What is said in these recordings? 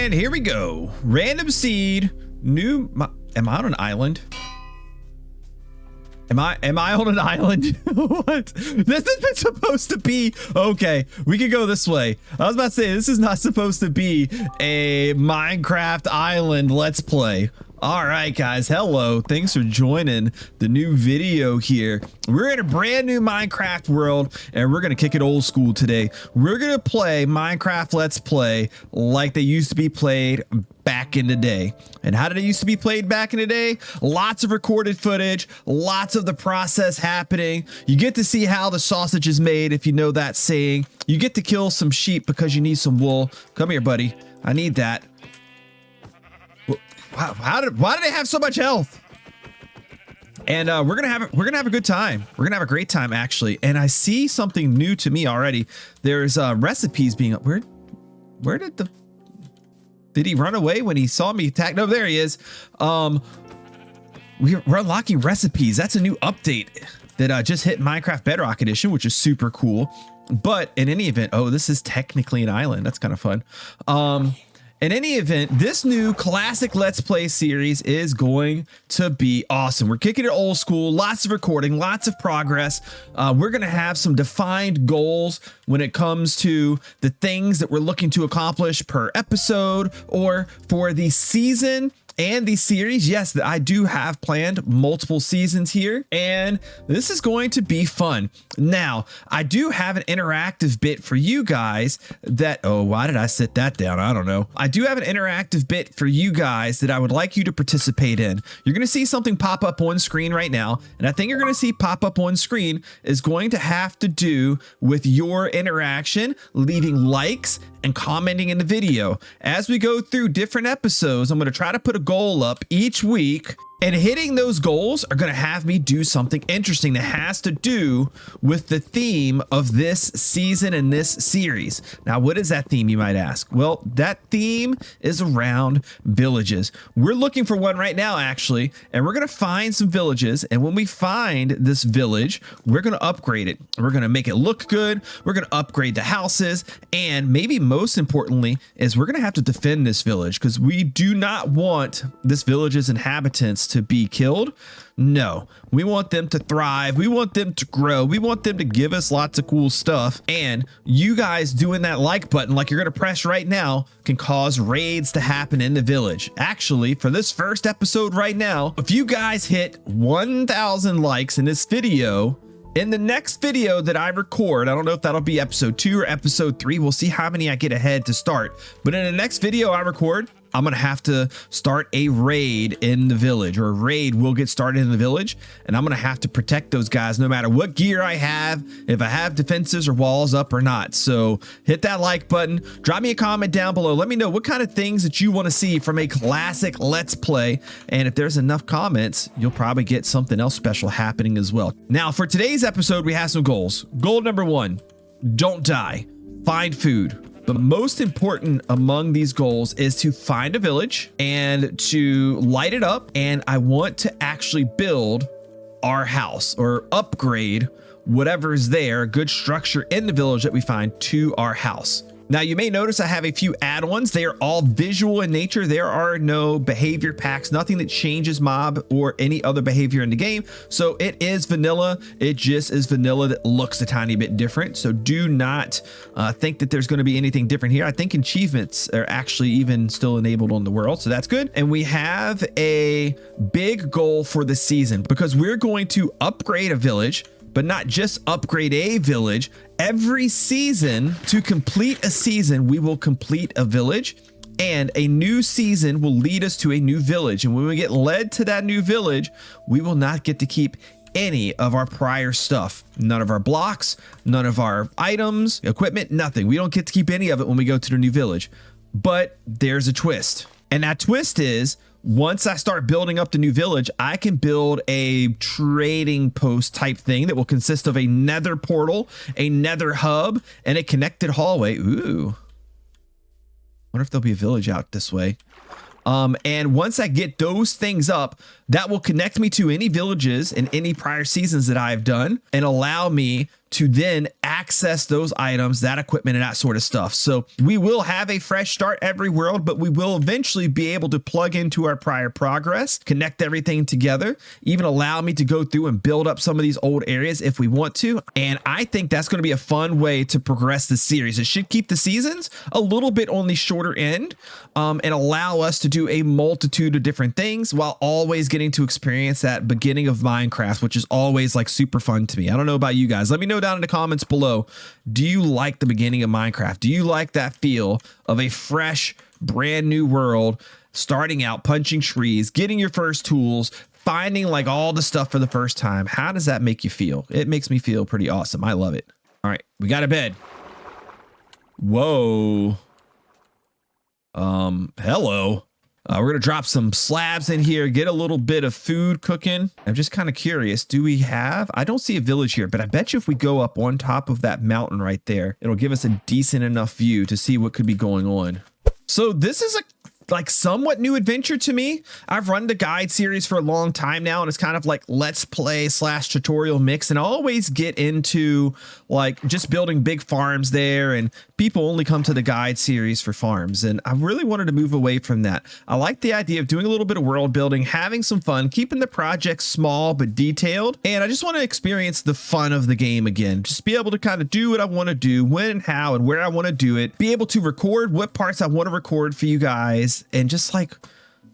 And here we go. Random seed. Am I on an island? Am I on an island? What? This isn't supposed to be. Okay, we can go this way. I was about to say, this is not supposed to be a Minecraft island let's play. All right, guys. Hello. Thanks for joining the new video here. We're in a brand new Minecraft world, and we're going to kick it old school today. We're going to play Minecraft Let's Play like they used to be played back in the day. And how did it used to be played back in the day? Lots of recorded footage, lots of the process happening. You get to see how the sausage is made, if you know that saying. You get to kill some sheep because you need some wool. Come here, buddy. I need that. Wow, why did they have so much health? And we're gonna have a good time. We're gonna have a great time, actually. And I see something new to me already. There's recipes being up. Where did he run away when he saw me attack? No, there he is. We're unlocking recipes. That's a new update that just hit Minecraft Bedrock Edition, which is super cool. But in any event, oh, this is technically an island. That's kind of fun. In any event, this new classic Let's Play series is going to be awesome. We're kicking it old school, lots of recording, lots of progress. We're going to have some defined goals when it comes to the things that we're looking to accomplish per episode or for the season and the series. Yes, I do have planned multiple seasons here, and this is going to be fun. Now, I do have an interactive bit for you guys that, oh, why did I sit that down? I don't know. I do have an interactive bit for you guys that I would like you to participate in. You're going to see something pop up on screen right now, and I think you're going to see pop up on screen is going to have to do with your interaction, leaving likes and commenting in the video. As we go through different episodes, I'm going to try to put a goal up each week, and hitting those goals are going to have me do something interesting that has to do with the theme of this season and this series. Now, what is that theme, you might ask? Well, that theme is around villages. We're looking for one right now, actually, and we're going to find some villages. And when we find this village, we're going to upgrade it. We're going to make it look good. We're going to upgrade the houses. And maybe most importantly is we're going to have to defend this village because we do not want this village's inhabitants to be killed. No, we want them to thrive. We want them to grow. We want them to give us lots of cool stuff. And you guys doing that like button like you're going to press right now can cause raids to happen in the village. Actually, for this first episode right now, if you guys hit 1,000 likes in this video, in the next video that I record, I don't know if that'll be episode 2 or episode 3. We'll see how many I get ahead to start. But in the next video I record, I'm going to have to start a raid in the village, or a raid will get started in the village. And I'm going to have to protect those guys no matter what gear I have, if I have defenses or walls up or not. So hit that like button, drop me a comment down below. Let me know what kind of things that you want to see from a classic Let's Play. And if there's enough comments, you'll probably get something else special happening as well. Now, for today's episode, we have some goals. Goal number 1, don't die, find food. The most important among these goals is to find a village and to light it up. And I want to actually build our house or upgrade whatever is there, a good structure in the village that we find, to our house. Now, you may notice I have a few add-ons. They are all visual in nature. There are no behavior packs, nothing that changes mob or any other behavior in the game. So it is vanilla. It just is vanilla that looks a tiny bit different. So do not think that there's going to be anything different here. I think achievements are actually even still enabled on the world. So that's good. And we have a big goal for the season because we're going to upgrade a village, but not just upgrade a village. Every season, to complete a season, we will complete a village, and a new season will lead us to a new village. And when we get led to that new village, we will not get to keep any of our prior stuff. None of our blocks, none of our items, equipment, nothing. We don't get to keep any of it when we go to the new village. But there's a twist. And that twist is, once I start building up the new village, I can build a trading post type thing that will consist of a nether portal, a nether hub, and a connected hallway. Ooh. Wonder if there'll be a village out this way. And once I get those things up, that will connect me to any villages in any prior seasons that I've done and allow me to then access those items, that equipment, and that sort of stuff. So we will have a fresh start every world, but we will eventually be able to plug into our prior progress, connect everything together, even allow me to go through and build up some of these old areas if we want to. And I think that's going to be a fun way to progress the series. It should keep the seasons a little bit on the shorter end, and allow us to do a multitude of different things while always getting to experience that beginning of Minecraft, which is always like super fun to me. I don't know about you guys. Let me know down in the comments below. Do you like the beginning of Minecraft? Do you like that feel of a fresh, brand new world, starting out, punching trees, getting your first tools, finding like all the stuff for the first time? How does that make you feel? It makes me feel pretty awesome. I love it. All right, we got a bed. Whoa. Hello. We're going to drop some slabs in here, get a little bit of food cooking. I'm just kind of curious. Do we have, I don't see a village here, but I bet you if we go up on top of that mountain right there, it'll give us a decent enough view to see what could be going on. So this is a like somewhat new adventure to me. I've run the guide series for a long time now, and it's kind of like let's play / tutorial mix, and I always get into like just building big farms there, and people only come to the guide series for farms, and I really wanted to move away from that. I like the idea of doing a little bit of world building, having some fun, keeping the project small but detailed, and I just want to experience the fun of the game again. Just be able to kind of do what I want to do, when and how and where I want to do it, be able to record what parts I want to record for you guys, and just like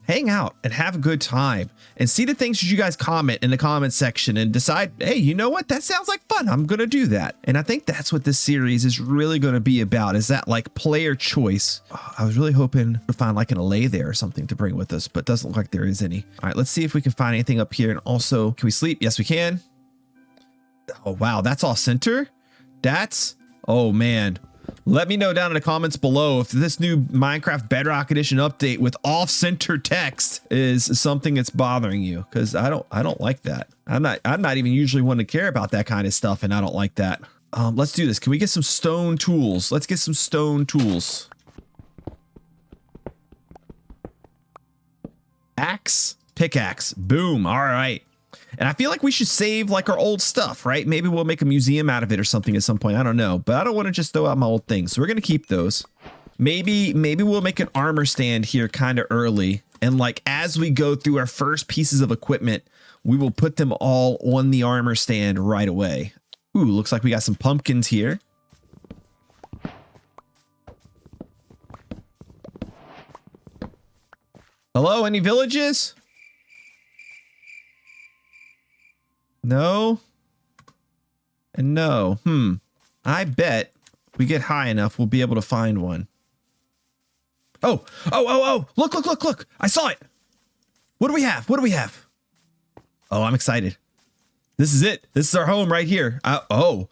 hang out and have a good time and see the things that you guys comment in the comment section and decide, hey, you know what? That sounds like fun. I'm going to do that. And I think that's what this series is really going to be about, is that like player choice. Oh, I was really hoping to find like an allay there or something to bring with us, but doesn't look like there is any. All right, let's see if we can find anything up here. And also, can we sleep? Yes, we can. Oh, wow. That's all center. That's, oh man. Let me know down in the comments below if this new Minecraft Bedrock Edition update with off-center text is something that's bothering you, because I don't like that. I'm not even usually one to care about that kind of stuff, and I don't like that. Let's do this. Can we get some stone tools? Let's get some stone tools. Axe, pickaxe, boom. All right. And I feel like we should save like our old stuff, right? Maybe we'll make a museum out of it or something at some point. I don't know, but I don't want to just throw out my old things. So we're going to keep those. Maybe we'll make an armor stand here kind of early. And like, as we go through our first pieces of equipment, we will put them all on the armor stand right away. Ooh, looks like we got some pumpkins here. Hello, any villages? No. And no. I bet if we get high enough, we'll be able to find one. Oh. Look. I saw it. What do we have? Oh, I'm excited. This is it. This is our home right here. Oh,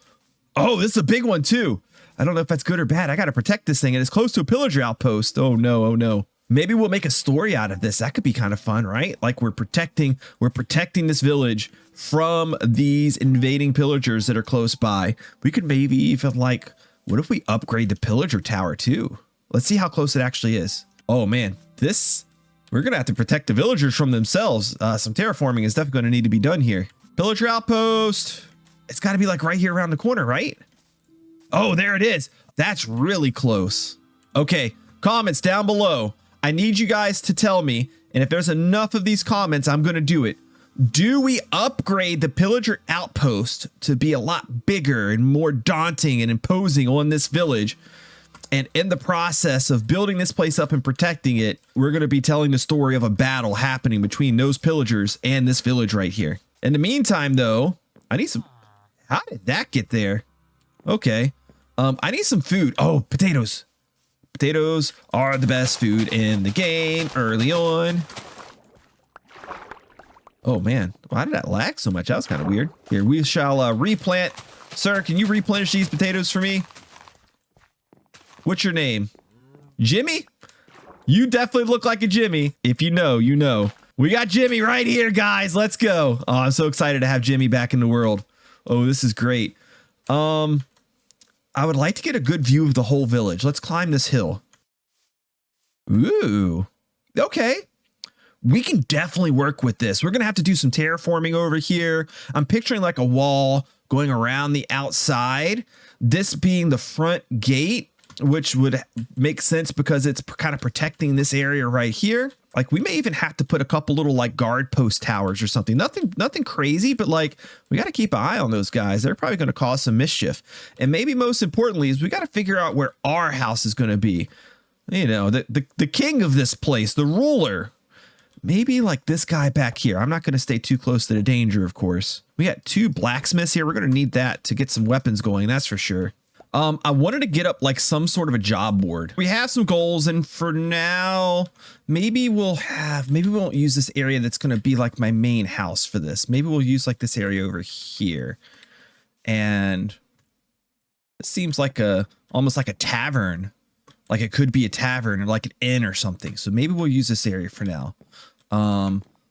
this is a big one too. I don't know if that's good or bad. I got to protect this thing, and it's close to a pillager outpost. Oh no. Maybe we'll make a story out of this. That could be kind of fun, right? Like we're protecting this village from these invading pillagers that are close by. We could maybe even like, what if we upgrade the pillager tower too? Let's see how close it actually is. Oh man, we're going to have to protect the villagers from themselves. Some terraforming is definitely going to need to be done here. Pillager outpost. It's got to be like right here around the corner, right? Oh, there it is. That's really close. Okay, comments down below. I need you guys to tell me, and if there's enough of these comments, I'm going to do it. Do we upgrade the pillager outpost to be a lot bigger and more daunting and imposing on this village? And in the process of building this place up and protecting it, we're going to be telling the story of a battle happening between those pillagers and this village right here. In the meantime, though, I need some... How did that get there? Okay. I need some food. Oh, potatoes. Potatoes are the best food in the game early on. Oh man, why did that lag so much? That was kind of weird. Here, we shall replant. Sir, can you replenish these potatoes for me? What's your name? Jimmy? You definitely look like a Jimmy. If you know, you know. We got Jimmy right here, guys. Let's go. Oh, I'm so excited to have Jimmy back in the world. Oh, this is great. I would like to get a good view of the whole village. Let's climb this hill. Ooh, okay. We can definitely work with this. We're going to have to do some terraforming over here. I'm picturing like a wall going around the outside. This being the front gate, which would make sense because it's kind of protecting this area right here. Like we may even have to put a couple little like guard post towers or something. Nothing crazy, but like we got to keep an eye on those guys. They're probably going to cause some mischief. And maybe most importantly is we got to figure out where our house is going to be. You know, the king of this place, the ruler. Maybe like this guy back here. I'm not going to stay too close to the danger, of course. We got 2 blacksmiths here. We're going to need that to get some weapons going. That's for sure. I wanted to get up like some sort of a job board. We have some goals, and for now, maybe we won't use this area that's going to be like my main house for this. Maybe we'll use like this area over here. And it seems like almost like a tavern. Like it could be a tavern or like an inn or something. So maybe we'll use this area for now.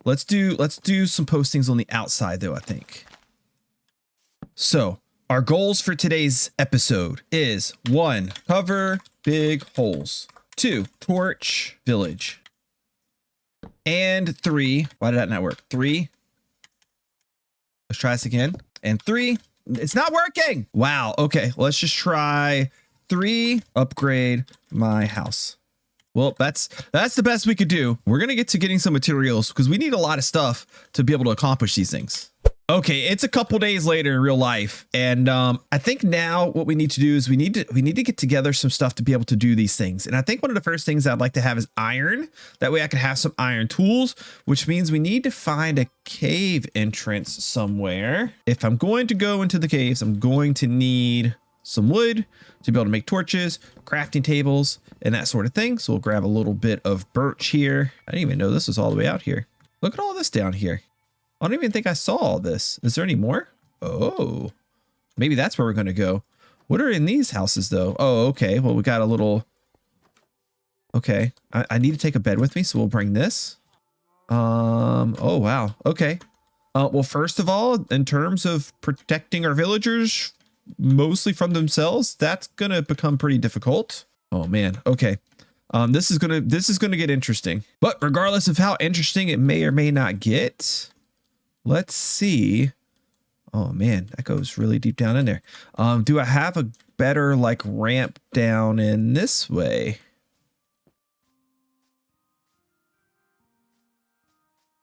Let's do some postings on the outside though, I think. So our goals for today's episode is 1, cover big holes. 2, torch village. And 3, why did that not work? 3, let's try this again. And 3, it's not working. Wow. Okay. Let's just try 3, upgrade my house. Well, that's the best we could do. We're going to get to getting some materials because we need a lot of stuff to be able to accomplish these things. Okay, it's a couple days later in real life, and I think now what we need to do is we need to get together some stuff to be able to do these things. And I think one of the first things I'd like to have is iron. That way I can have some iron tools, which means we need to find a cave entrance somewhere. If I'm going to go into the caves, I'm going to need some wood to be able to make torches, crafting tables, and that sort of thing. So we'll grab a little bit of birch here. I didn't even know this was all the way out here. Look at all this down here. I don't even think I saw all this. Is there any more? Oh, maybe that's where we're going to go. What are in these houses though? Oh, okay. Well, we got a little. Okay. I need to take a bed with me. So we'll bring this. Oh, wow. Okay. Well, first of all, in terms of protecting our villagers, mostly from themselves, that's going to become pretty difficult. Oh man. Okay. This is going to get interesting, but regardless of how interesting it may or may not get, let's see. Oh man, that goes really deep down in there. Do I have a better like ramp down in this way?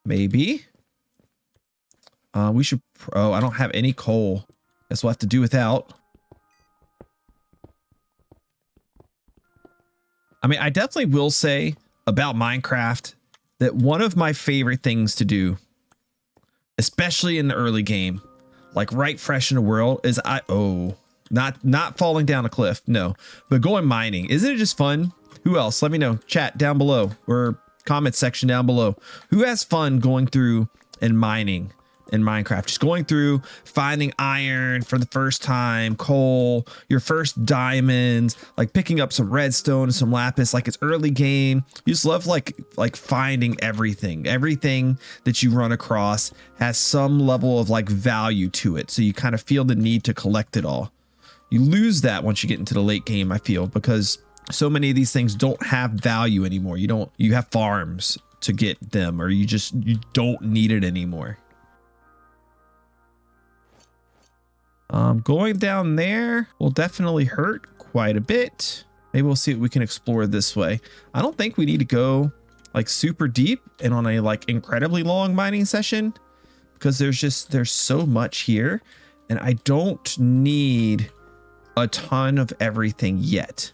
Maybe. We should. Oh, I don't have any coal. Guess we'll have to do without. I mean, I definitely will say about Minecraft that one of my favorite things to do, especially in the early game, like right fresh in the world, is not falling down a cliff, no, but going mining. Isn't it just fun? Who else? Let me know. Chat down below or comment section down below. Who has fun going through and mining in Minecraft? Just going through, finding iron for the first time, coal, your first diamonds, like picking up some redstone and some lapis. Like it's early game. You just love like finding everything. Everything that you run across has some level of like value to it. So you kind of feel the need to collect it all. You lose that once you get into the late game, I feel, because so many of these things don't have value anymore. You have farms to get them, or you don't need it anymore. Going down there will definitely hurt quite a bit. Maybe we'll see what we can explore this way. I don't think we need to go like super deep and on a like incredibly long mining session, because there's so much here, and I don't need a ton of everything yet.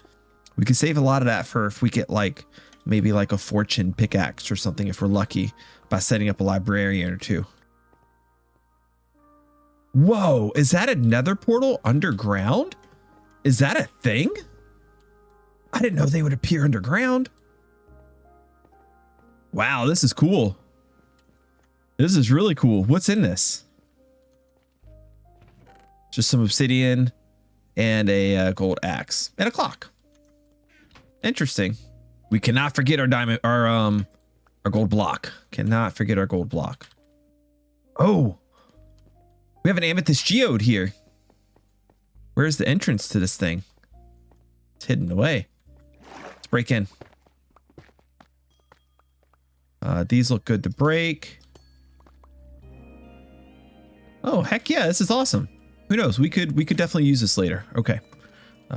We can save a lot of that for if we get like maybe like a fortune pickaxe or something if we're lucky by setting up a librarian or two. Whoa, is that a nether portal underground? Is that a thing? I didn't know they would appear underground. Wow, this is cool. This is really cool. What's in this? Just some obsidian and a gold axe and a clock. Interesting. We cannot forget our diamond, our gold block. Cannot forget our gold block. Oh. We have an amethyst geode here. Where's the entrance to this thing? It's hidden away. Let's break in. These look good to break. Oh, heck yeah, this is awesome. Who knows? We could definitely use this later. Okay.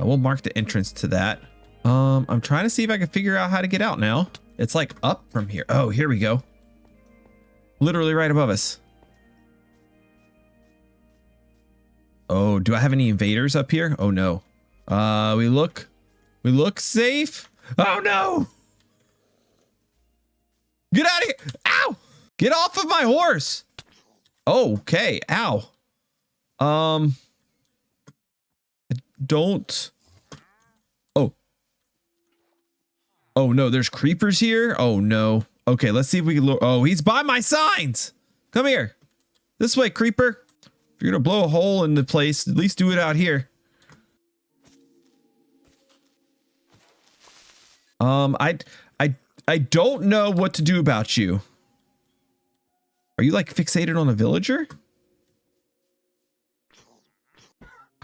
We'll mark the entrance to that. I'm trying to see if I can figure out how to get out now. It's like up from here. Oh, here we go. Literally right above us. Oh, do I have any invaders up here? Oh no. We look safe. Oh no. Get out of here. Ow. Get off of my horse. Okay. Ow. Don't. Oh. Oh no, there's creepers here. Oh no. Okay, let's see if we can look. Oh, he's by my signs. Come here. This way, creeper. If you're gonna blow a hole in the place, at least do it out here. I don't know what to do about you. Are you like fixated on a villager?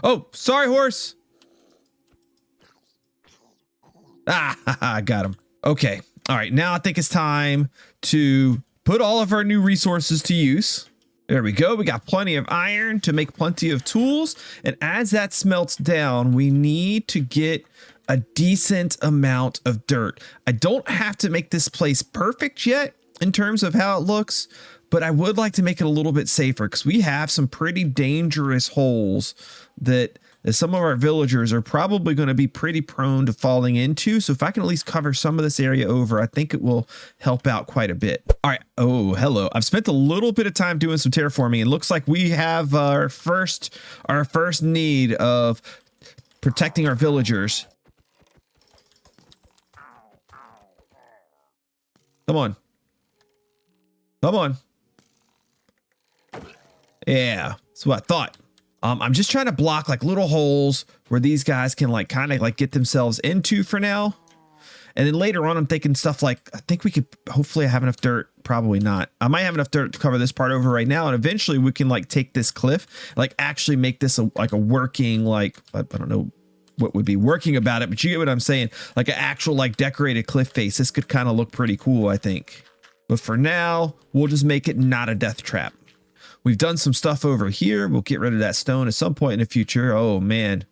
Oh, sorry, horse. Ah, I got him. Okay. All right. Now I think it's time to put all of our new resources to use. There we go. We got plenty of iron to make plenty of tools. And as that smelts down, we need to get a decent amount of dirt. I don't have to make this place perfect yet in terms of how it looks, but I would like to make it a little bit safer because we have some pretty dangerous holes that some of our villagers are probably going to be pretty prone to falling into. So if I can at least cover some of this area over, I think it will help out quite a bit. All right. Oh, hello. I've spent a little bit of time doing some terraforming. It looks like we have our first need of protecting our villagers. Come on. Come on. Yeah, that's what I thought. I'm just trying to block like little holes where these guys can like kind of like get themselves into for now. And then later on, I'm thinking stuff like, I think we could hopefully have enough dirt. Probably not. I might have enough dirt to cover this part over right now. And eventually we can like take this cliff, like actually make this like a working, like, I don't know what would be working about it, but you get what I'm saying? Like an actual like decorated cliff face. This could kind of look pretty cool, I think. But for now, we'll just make it not a death trap. We've done some stuff over here. We'll get rid of that stone at some point in the future. Oh man.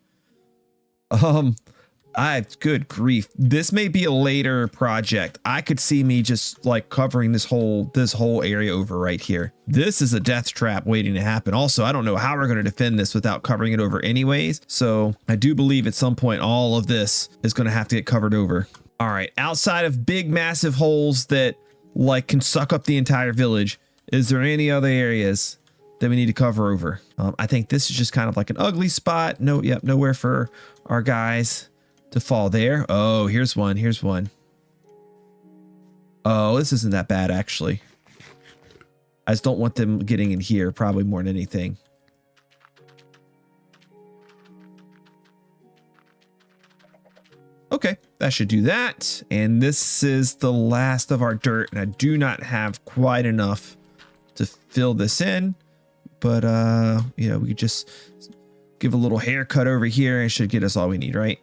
Good grief. This may be a later project. I could see me just like covering this whole area over right here. This is a death trap waiting to happen. Also, I don't know how we're going to defend this without covering it over anyways. So I do believe at some point, all of this is going to have to get covered over. All right. Outside of big, massive holes that like can suck up the entire village, is there any other areas that we need to cover over? I think this is just kind of like an ugly spot. Nowhere for our guys to fall there. Oh, here's one. Here's one. Oh, this isn't that bad, actually. I just don't want them getting in here, probably more than anything. Okay, that should do that. And this is the last of our dirt, and I do not have quite enough to fill this in. But, you know, we could just give a little haircut over here and it should get us all we need, right?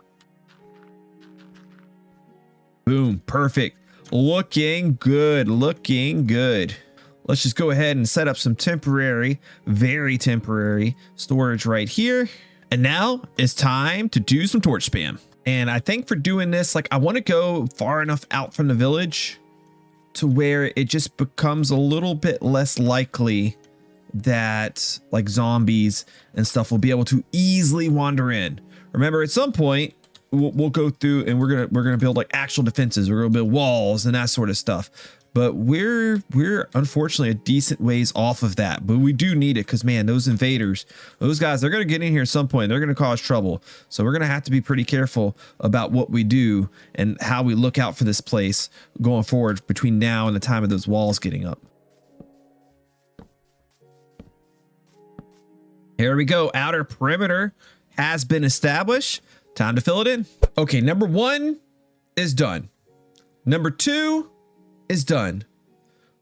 Boom, perfect. Looking good, looking good. Let's just go ahead and set up some temporary, very temporary storage right here. And now it's time to do some torch spam. And I think for doing this, like I want to go far enough out from the village to where it just becomes a little bit less likely that like zombies and stuff will be able to easily wander in. Remember, at some point we'll go through and we're gonna build like actual defenses. We're gonna build walls and that sort of stuff. But we're unfortunately a decent ways off of that. But we do need it because man, those invaders, those guys, they're gonna get in here at some point. They're gonna cause trouble. So we're gonna have to be pretty careful about what we do and how we look out for this place going forward between now and the time of those walls getting up. Here we go. Outer perimeter has been established. Time to fill it in. Okay, number 1 is done. Number 2 is done.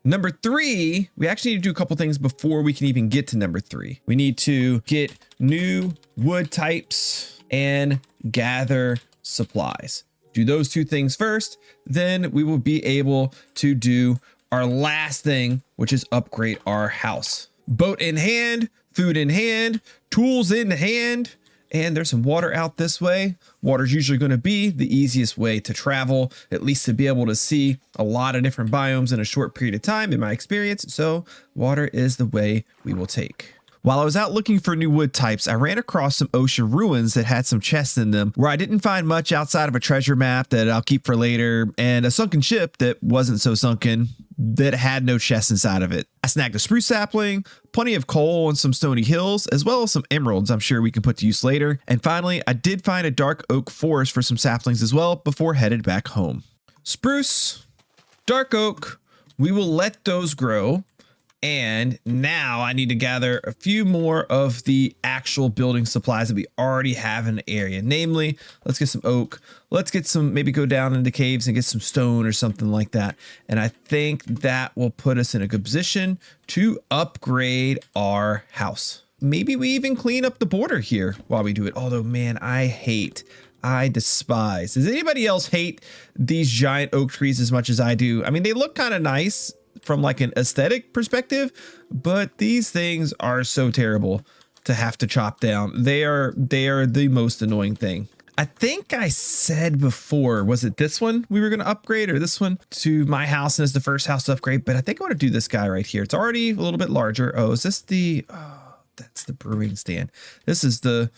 Number 3, we actually need to do a couple things before we can even get to number 3. We need to get new wood types and gather supplies. Do those 2 things first, then we will be able to do our last thing, which is upgrade our house. Boat in hand, food in hand, tools in hand, and there's some water out this way. Water's usually going to be the easiest way to travel, at least to be able to see a lot of different biomes in a short period of time, in my experience. So water is the way we will take. While I was out looking for new wood types, I ran across some ocean ruins that had some chests in them, where I didn't find much outside of a treasure map that I'll keep for later, and a sunken ship that wasn't so sunken that had no chests inside of it. I snagged a spruce sapling, plenty of coal and some stony hills, as well as some emeralds I'm sure we can put to use later. And finally, I did find a dark oak forest for some saplings as well before headed back home. Spruce, dark oak, we will let those grow. And now I need to gather a few more of the actual building supplies that we already have in the area. Namely, let's get some oak. Let's get some, maybe go down into caves and get some stone or something like that. And I think that will put us in a good position to upgrade our house. Maybe we even clean up the border here while we do it. Although, man, I despise. Does anybody else hate these giant oak trees as much as I do? I mean, they look kind of nice from like an aesthetic perspective, but these things are so terrible to have to chop down. They are the most annoying thing. I think I said before, was it this one we were going to upgrade or this one to my house and as the first house to upgrade? But I think I want to do this guy right here. It's already a little bit larger. Oh, is this the, oh, that's the brewing stand. This is the,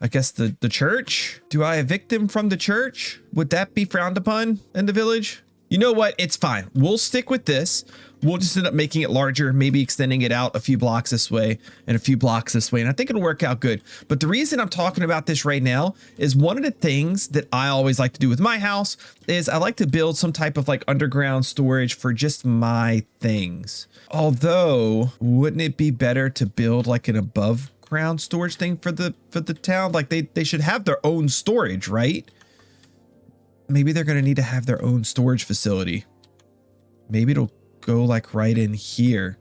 I guess the church. Do I evict him from the church? Would that be frowned upon in the village? You know what? It's fine. We'll stick with this. We'll just end up making it larger, maybe extending it out a few blocks this way and a few blocks this way. And I think it'll work out good. But the reason I'm talking about this right now is one of the things that I always like to do with my house is I like to build some type of like underground storage for just my things. Although, wouldn't it be better to build like an above ground storage thing for the town? Like they should have their own storage, right? Maybe they're going to need to have their own storage facility. Maybe it'll go like right in here.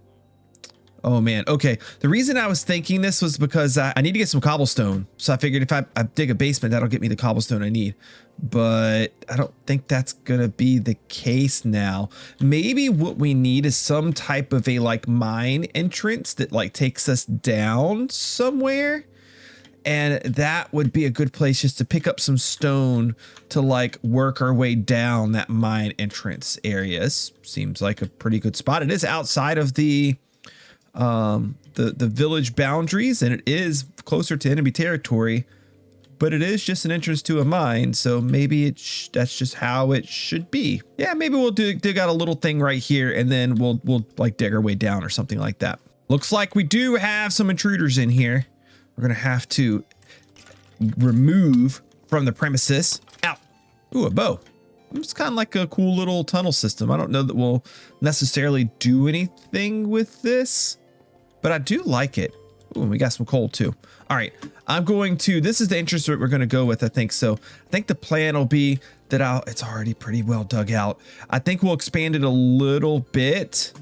Oh man. Okay. The reason I was thinking this was because I need to get some cobblestone. So I figured if I dig a basement, that'll get me the cobblestone I need. But I don't think that's going to be the case now. Maybe what we need is some type of a like mine entrance that like takes us down somewhere. And that would be a good place just to pick up some stone to like work our way down that mine entrance area. Seems like a pretty good spot. It is outside of the village boundaries, and it is closer to enemy territory, but it is just an entrance to a mine. So maybe that's just how it should be. Yeah, maybe we'll dig out a little thing right here, and then we'll like dig our way down or something like that. Looks like we do have some intruders in here. We're going to have to remove from the premises. Ow. Ooh, a bow. It's kind of like a cool little tunnel system. I don't know that we'll necessarily do anything with this, but I do like it. Ooh, we got some coal too. All right. I'm going to, this is the entrance that we're going to go with, I think. So I think the plan will be that it's already pretty well dug out. I think we'll expand it a little bit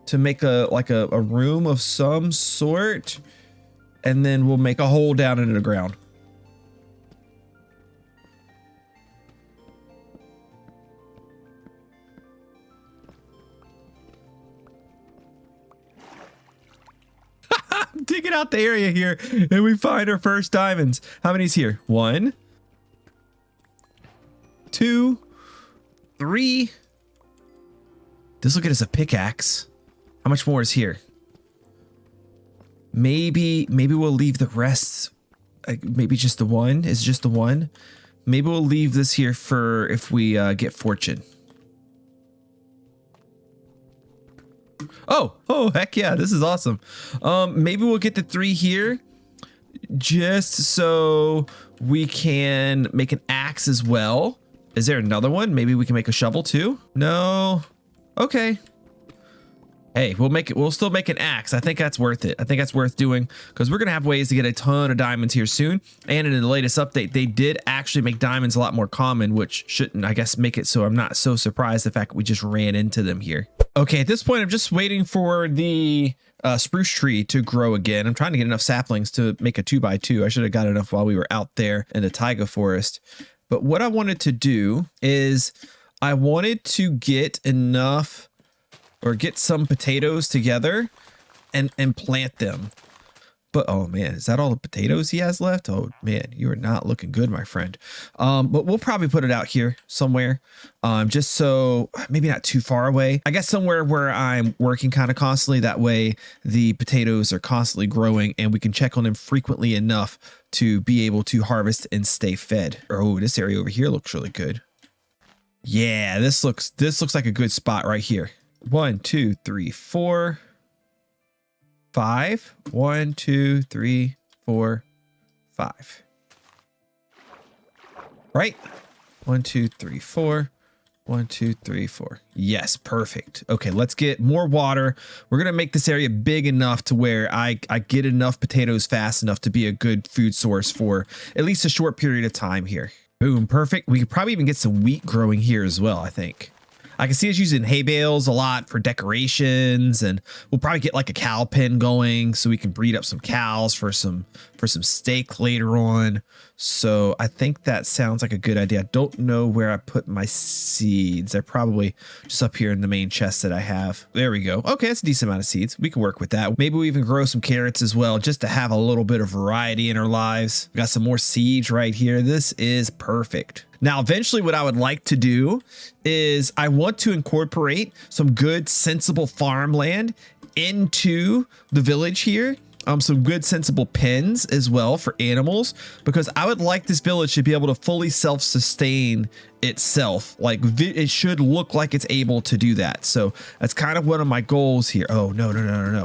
to make a room of some sort. And then we'll make a hole down into the ground. Digging out the area here and we find our first diamonds. How many's here? 1, 2, 3. This will get us a pickaxe. How much more is here? Maybe we'll leave the rest. Maybe just the one. Is just the one. Maybe we'll leave this here for if we get fortune. Oh, heck yeah. This is awesome. Maybe we'll get the 3 here just so we can make an axe as well. Is there another one? Maybe we can make a shovel too. No. Okay. Hey, we'll still make an axe. I think that's worth it. I think that's worth doing because we're going to have ways to get a ton of diamonds here soon. And in the latest update, they did actually make diamonds a lot more common, which shouldn't, I guess, make it so I'm not so surprised the fact that we just ran into them here. Okay, at this point, I'm just waiting for the spruce tree to grow again. I'm trying to get enough saplings to make a 2x2. I should have got enough while we were out there in the taiga forest. But what I wanted to do is I wanted to get enough or get some potatoes together and plant them. But oh man, is that all the potatoes he has left? Oh man, you are not looking good, my friend. But we'll probably put it out here somewhere, just so maybe not too far away. I guess somewhere where I'm working kind of constantly. That way the potatoes are constantly growing and we can check on them frequently enough to be able to harvest and stay fed. Oh, this area over here looks really good. Yeah, this looks like a good spot right here. 1, 2, 3, 4. 5. 1, 2, 3, 4, 5. Right? 1, 2, 3, 4. 1, 2, 3, 4. Yes, perfect. Okay, let's get more water. We're gonna make this area big enough to where I get enough potatoes fast enough to be a good food source for at least a short period of time here. Boom, perfect. We could probably even get some wheat growing here as well, I think. I can see us using hay bales a lot for decorations, and we'll probably get like a cow pen going so we can breed up some cows for some steak later on. So I think that sounds like a good idea. I don't know where I put my seeds. They're probably just up here in the main chest that I have. There we go. Okay, that's a decent amount of seeds. We can work with that. Maybe we even grow some carrots as well, just to have a little bit of variety in our lives. We got some more seeds right here. This is perfect. Now, eventually what I would like to do is I want to incorporate some good, sensible farmland into the village here. Some good, sensible pens as well for animals, because I would like this village to be able to fully self-sustain itself. Like it should look like it's able to do that. So that's kind of one of my goals here. Oh, no.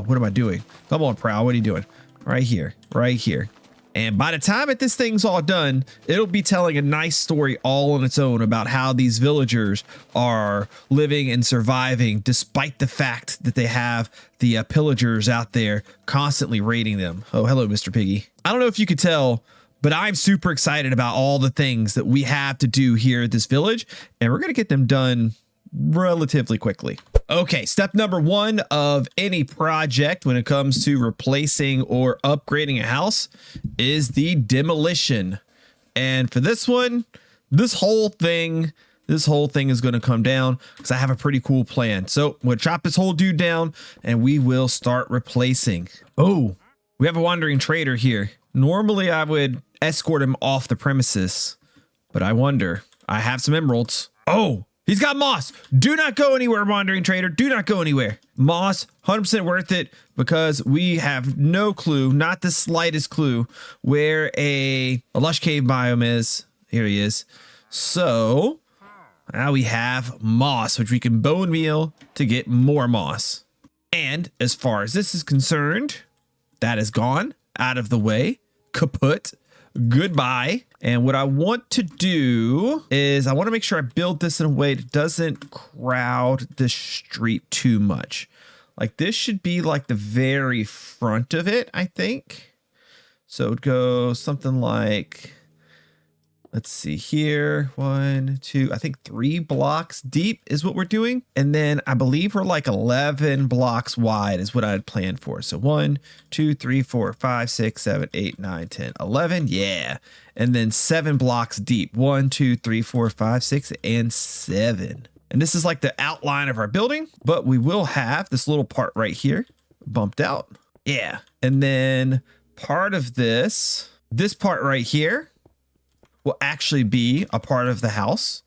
What am I doing? Come on, Prowl. What are you doing? Right here, right here. And by the time that this thing's all done, it'll be telling a nice story all on its own about how these villagers are living and surviving despite the fact that they have the pillagers out there constantly raiding them. Oh, hello, Mr. Piggy. I don't know if you could tell, but I'm super excited about all the things that we have to do here at this village, and we're going to get them done relatively quickly. Okay, step number 1 of any project when it comes to replacing or upgrading a house is the demolition. And for this one, this whole thing is going to come down because I have a pretty cool plan. So we'll chop this whole dude down and we will start replacing. Oh, we have a wandering trader here. Normally I would escort him off the premises, but I wonder, I have some emeralds. Oh, he's got moss. Do not go anywhere, wandering trader. Do not go anywhere. Moss, 100% worth it, because we have no clue, not the slightest clue, where a lush cave biome is. Here he is. So now we have moss, which we can bone meal to get more moss. And as far as this is concerned, that is gone, out of the way, kaput. Goodbye. And what I want to do is I want to make sure I build this in a way that doesn't crowd the street too much. Like this should be like the very front of it, I think. So it would go something like, let's see here, 1, 2, I think 3 blocks deep is what we're doing. And then I believe we're like 11 blocks wide is what I had planned for. So 1, 2, 3, 4, 5, 6, 7, 8, 9, 10, 11. Yeah. And then 7 blocks deep. 1, 2, 3, 4, 5, 6, and 7. And this is like the outline of our building, but we will have this little part right here bumped out. Yeah. And then part of this part right here will actually be a part of the house,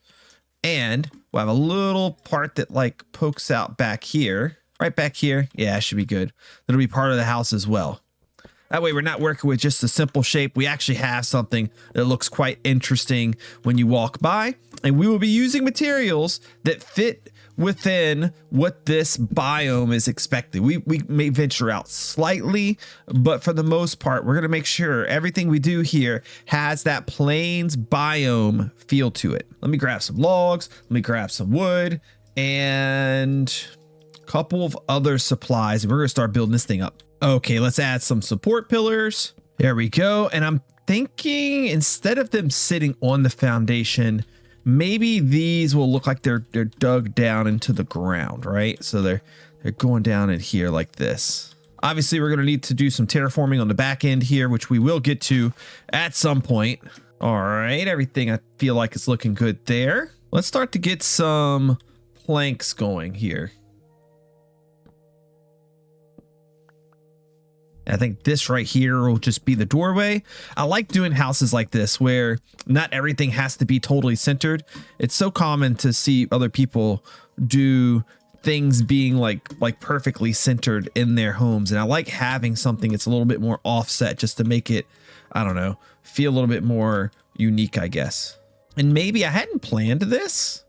and we'll have a little part that like pokes out back here, right back here. Yeah, it should be good. That'll be part of the house as well. That way we're not working with just a simple shape. We actually have something that looks quite interesting when you walk by, and we will be using materials that fit within what this biome is expected. We may venture out slightly, but for the most part, we're going to make sure everything we do here has that plains biome feel to it. Let me grab some logs. Let me grab some wood and a couple of other supplies, and we're going to start building this thing up. Okay, let's add some support pillars. There we go. And I'm thinking instead of them sitting on the foundation, maybe these will look like they're dug down into the ground, right? So they're going down in here like this. Obviously, we're going to need to do some terraforming on the back end here, which we will get to at some point. All right, everything I feel like is looking good there. Let's start to get some planks going here. I think this right here will just be the doorway. I like doing houses like this where not everything has to be totally centered. It's so common to see other people do things being like perfectly centered in their homes. And I like having something that's a little bit more offset just to make it, I don't know, feel a little bit more unique, I guess. And maybe I hadn't planned this,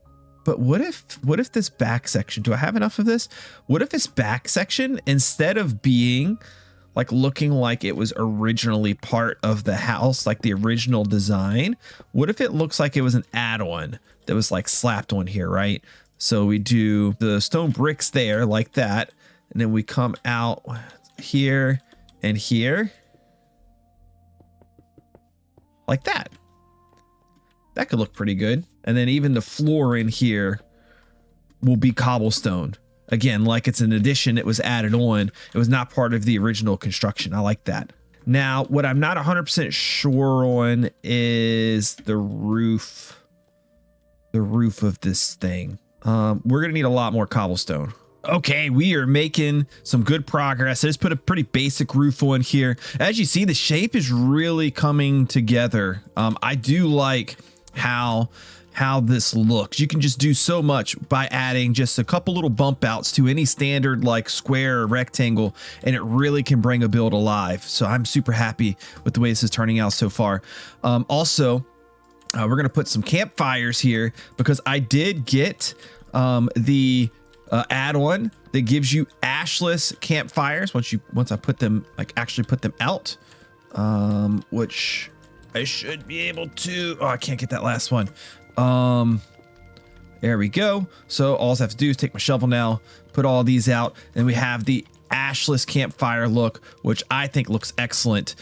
but what if this back section, do I have enough of this? What if this back section, instead of being like looking like it was originally part of the house, like the original design, what if it looks like it was an add-on that was like slapped on here, right? So we do the stone bricks there like that, and then we come out here and here like that. That could look pretty good. And then even the floor in here will be cobblestone. Again, like it's an addition, it was added on. It was not part of the original construction. I like that. Now, what I'm not 100% sure on is the roof of this thing. We're gonna need a lot more cobblestone. Okay, we are making some good progress. I just put a pretty basic roof on here. As you see, the shape is really coming together. I do like how this looks. You can just do so much by adding just a couple little bump outs to any standard like square or rectangle, and it really can bring a build alive. So I'm super happy with the way this is turning out so far. Also, we're gonna put some campfires here because I did get the add-on that gives you ashless campfires once I put them, like actually put them out, which I should be able to. Oh, I can't get that last one. There we go. So all I have to do is take my shovel now, put all these out, and we have the ashless campfire look, which I think looks excellent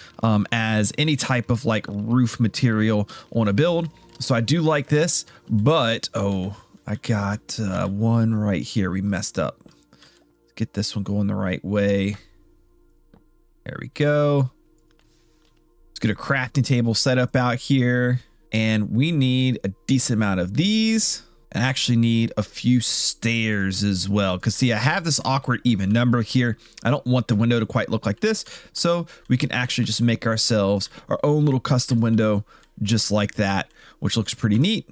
as any type of like roof material on a build. So I do like this, but oh, I got one right here. We messed up. Let's get this one going the right way. There we go. Let's get a crafting table set up out here. And we need a decent amount of these. I actually need a few stairs as well. Because see, I have this awkward even number here. I don't want the window to quite look like this. So we can actually just make ourselves our own little custom window just like that, which looks pretty neat.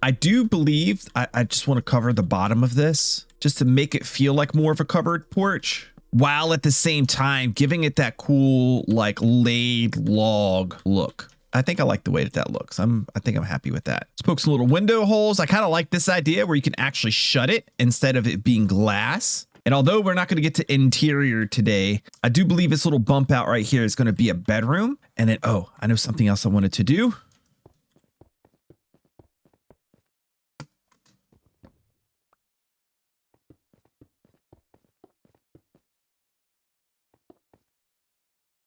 I do believe I just want to cover the bottom of this just to make it feel like more of a covered porch, while at the same time giving it that cool like laid log look. I think I like the way that looks. I think I'm happy with that. Let's poke some little window holes. I kind of like this idea where you can actually shut it instead of it being glass. And although we're not going to get to interior today, I do believe this little bump out right here is going to be a bedroom. And then, oh, I know something else I wanted to do.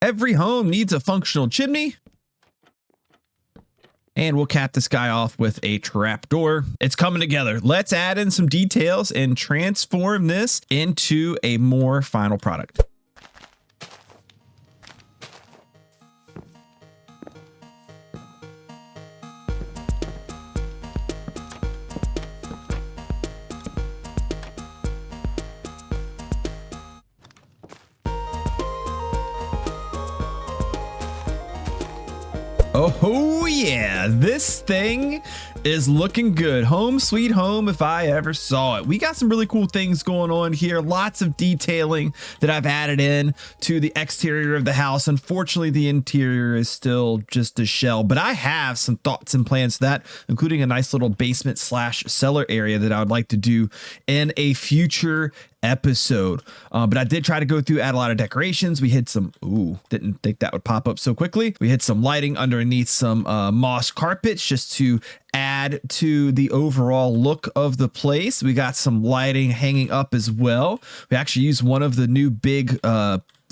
Every home needs a functional chimney. And we'll cap this guy off with a trap door. It's coming together. Let's add in some details and transform this into a more final product. Oh yeah, this thing is looking good. Home sweet home if I ever saw it. We got some really cool things going on here. Lots of detailing that I've added in to the exterior of the house. Unfortunately, the interior is still just a shell, but I have some thoughts and plans for that, including a nice little basement slash cellar area that I would like to do in a future episode. But I did try to go through, add a lot of decorations. We hid some, ooh, didn't think that would pop up so quickly. We hid some lighting underneath some moss carpets just to add to the overall look of the place. We got some lighting hanging up as well. We actually used one of the new big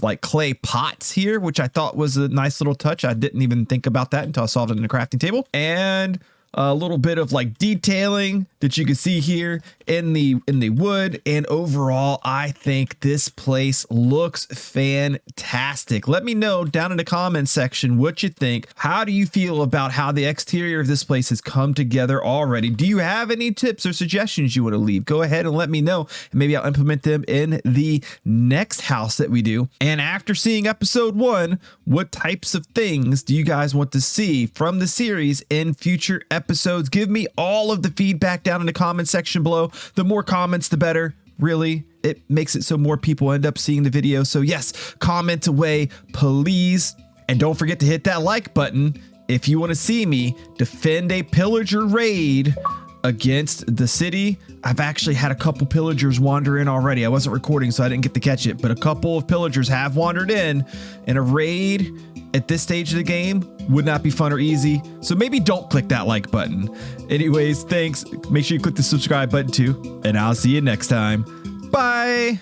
like clay pots here, which I thought was a nice little touch. I didn't even think about that until I saw it in the crafting table. And A little bit of like detailing that you can see here in the wood, and overall I think this place looks fantastic. Let me know down in the comments section what you think. How do you feel about how the exterior of this place has come together already? Do you have any tips or suggestions you want to leave? Go ahead and let me know, and maybe I'll implement them in the next house that we do. And after seeing episode 1, what types of things do you guys want to see from the series in future episodes? Give me all of the feedback down in the comment section below. The more comments, the better. Really, it makes it so more people end up seeing the video. So yes, comment away, please. And don't forget to hit that like button if you want to see me defend a pillager raid against the city. I've actually had a couple pillagers wander in already. I wasn't recording, so I didn't get to catch it, but a couple of pillagers have wandered in, and a raid at this stage of the game would not be fun or easy. So maybe don't click that like button. Anyways, thanks. Make sure you click the subscribe button too, and I'll see you next time. Bye.